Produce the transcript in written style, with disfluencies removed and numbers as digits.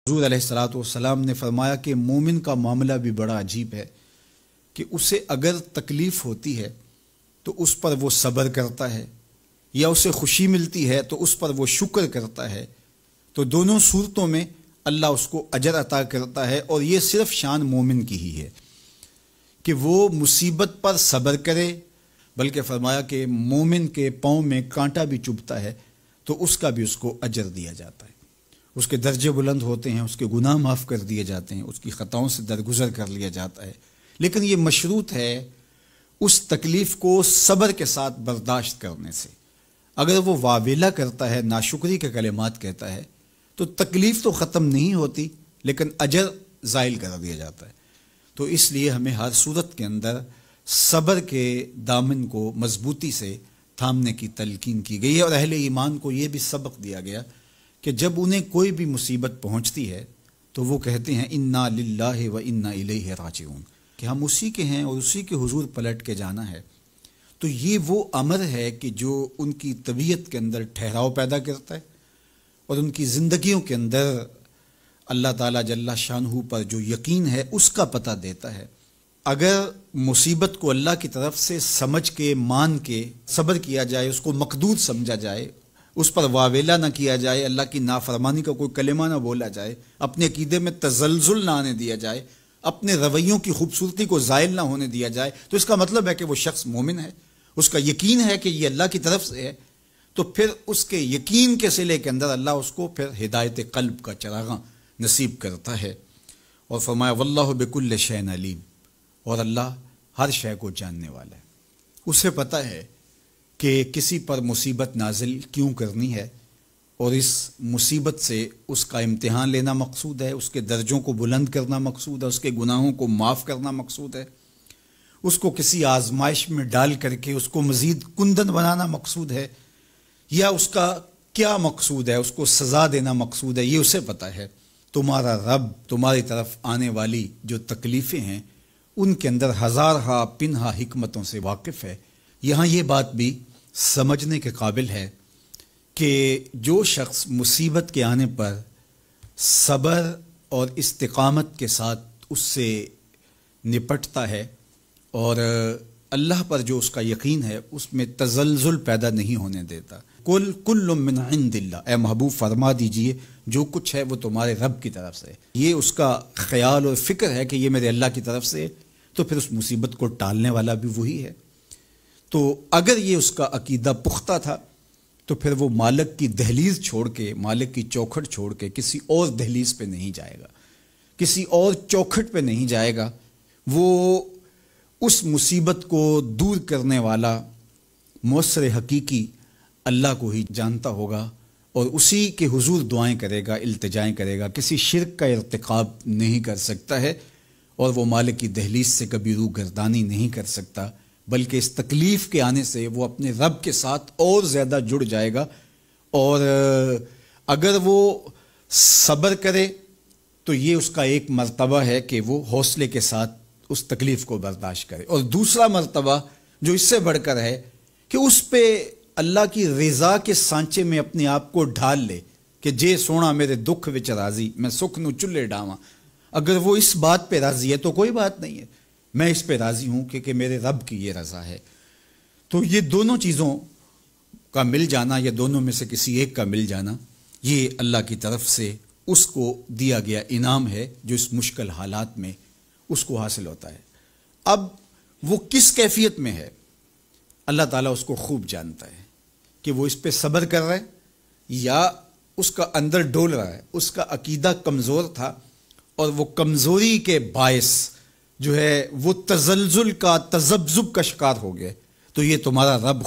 حضور علیہ الصلوۃ والسلام نے فرمایا کہ مومن کا معاملہ بھی بڑا عجیب ہے کہ اسے اگر تکلیف ہوتی ہے تو اس پر وہ صبر کرتا ہے، یا اسے خوشی ملتی ہے تو اس پر وہ شکر کرتا ہے، تو دونوں صورتوں میں اللہ اس کو اجر عطا کرتا ہے۔ اور یہ صرف شان مومن کی ہی ہے کہ وہ مصیبت پر صبر کرے، بلکہ فرمایا کہ مومن کے پاؤں میں کانٹا بھی چبھتا ہے تو اس کا بھی اس کو اجر دیا جاتا ہے، اس کے درجے بلند ہوتے ہیں، اس کے گناہ معاف کر دیے جاتے ہیں، اس کی خطاؤں سے درگزر کر لیا جاتا ہے۔ لیکن یہ مشروط ہے اس تکلیف کو صبر کے ساتھ برداشت کرنے سے۔ اگر وہ واویلا کرتا ہے، ناشکری کے کلمات کہتا ہے، تو تکلیف تو ختم نہیں ہوتی لیکن اجر زائل کر دیا جاتا ہے۔ تو اس لیے ہمیں ہر صورت کے اندر صبر کے دامن کو مضبوطی سے تھامنے کی تلقین کی گئی ہے، اور اہل ایمان کو یہ بھی سبق دیا گیا کہ جب انہیں کوئی بھی مصیبت پہنچتی ہے تو وہ کہتے ہیں انا للہ و انا الیہ راجعون، کہ ہم اسی کے ہیں اور اسی کے حضور پلٹ کے جانا ہے۔ تو یہ وہ امر ہے کہ جو ان کی طبیعت کے اندر ٹھہراؤ پیدا کرتا ہے اور ان کی زندگیوں کے اندر اللہ تعالیٰ جل شانہ پر جو یقین ہے اس کا پتہ دیتا ہے۔ اگر مصیبت کو اللہ کی طرف سے سمجھ کے مان کے صبر کیا جائے، اس کو مقدور سمجھا جائے، اس پر واویلا نہ کیا جائے، اللہ کی نافرمانی کا کوئی کلمہ نہ بولا جائے، اپنے عقیدے میں تزلزل نہ آنے دیا جائے، اپنے رویوں کی خوبصورتی کو زائل نہ ہونے دیا جائے، تو اس کا مطلب ہے کہ وہ شخص مومن ہے، اس کا یقین ہے کہ یہ اللہ کی طرف سے ہے۔ تو پھر اس کے یقین کے صلے کے اندر اللہ اس کو پھر ہدایت قلب کا چراغاں نصیب کرتا ہے۔ اور فرمایا واللہ بکل شیء علیم، اور اللہ ہر شے کو جاننے والا ہے، اسے پتہ ہے کہ کسی پر مصیبت نازل کیوں کرنی ہے، اور اس مصیبت سے اس کا امتحان لینا مقصود ہے، اس کے درجوں کو بلند کرنا مقصود ہے، اس کے گناہوں کو معاف کرنا مقصود ہے، اس کو کسی آزمائش میں ڈال کر کے اس کو مزید کندن بنانا مقصود ہے، یا اس کا کیا مقصود ہے، اس کو سزا دینا مقصود ہے، یہ اسے پتہ ہے۔ تمہارا رب تمہاری طرف آنے والی جو تکلیفیں ہیں ان کے اندر ہزارہا پنہا حکمتوں سے واقف ہے۔ یہاں یہ بات بھی سمجھنے کے قابل ہے کہ جو شخص مصیبت کے آنے پر صبر اور استقامت کے ساتھ اس سے نپٹتا ہے اور اللہ پر جو اس کا یقین ہے اس میں تزلزل پیدا نہیں ہونے دیتا، کل من عند اللہ، اے محبوب فرما دیجئے جو کچھ ہے وہ تمہارے رب کی طرف سے، یہ اس کا خیال اور فکر ہے کہ یہ میرے اللہ کی طرف سے، تو پھر اس مصیبت کو ٹالنے والا بھی وہی ہے۔ تو اگر یہ اس کا عقیدہ پختہ تھا تو پھر وہ مالک کی دہلیز چھوڑ کے، مالک کی چوکھٹ چھوڑ کے کسی اور دہلیز پہ نہیں جائے گا، کسی اور چوکھٹ پہ نہیں جائے گا، وہ اس مصیبت کو دور کرنے والا مؤثر حقیقی اللہ کو ہی جانتا ہوگا اور اسی کے حضور دعائیں کرے گا، التجائیں کرے گا، کسی شرک کا ارتکاب نہیں کر سکتا ہے، اور وہ مالک کی دہلیز سے کبھی روح گردانی نہیں کر سکتا، بلکہ اس تکلیف کے آنے سے وہ اپنے رب کے ساتھ اور زیادہ جڑ جائے گا۔ اور اگر وہ صبر کرے تو یہ اس کا ایک مرتبہ ہے کہ وہ حوصلے کے ساتھ اس تکلیف کو برداشت کرے، اور دوسرا مرتبہ جو اس سے بڑھ کر ہے کہ اس پہ اللہ کی رضا کے سانچے میں اپنے آپ کو ڈھال لے کہ جے سونا میرے دکھ وچ راضی، میں سکھ نو چلے ڈاواں۔ اگر وہ اس بات پہ راضی ہے تو کوئی بات نہیں ہے، میں اس پہ راضی ہوں کہ میرے رب کی یہ رضا ہے۔ تو یہ دونوں چیزوں کا مل جانا، یا دونوں میں سے کسی ایک کا مل جانا، یہ اللہ کی طرف سے اس کو دیا گیا انعام ہے جو اس مشکل حالات میں اس کو حاصل ہوتا ہے۔ اب وہ کس کیفیت میں ہے اللہ تعالیٰ اس کو خوب جانتا ہے کہ وہ اس پہ صبر کر رہا ہے یا اس کا اندر ڈول رہا ہے، اس کا عقیدہ کمزور تھا اور وہ کمزوری کے باعث جو ہے وہ تزلزل کا، تذبذب کا شکار ہو گئے، تو یہ تمہارا رب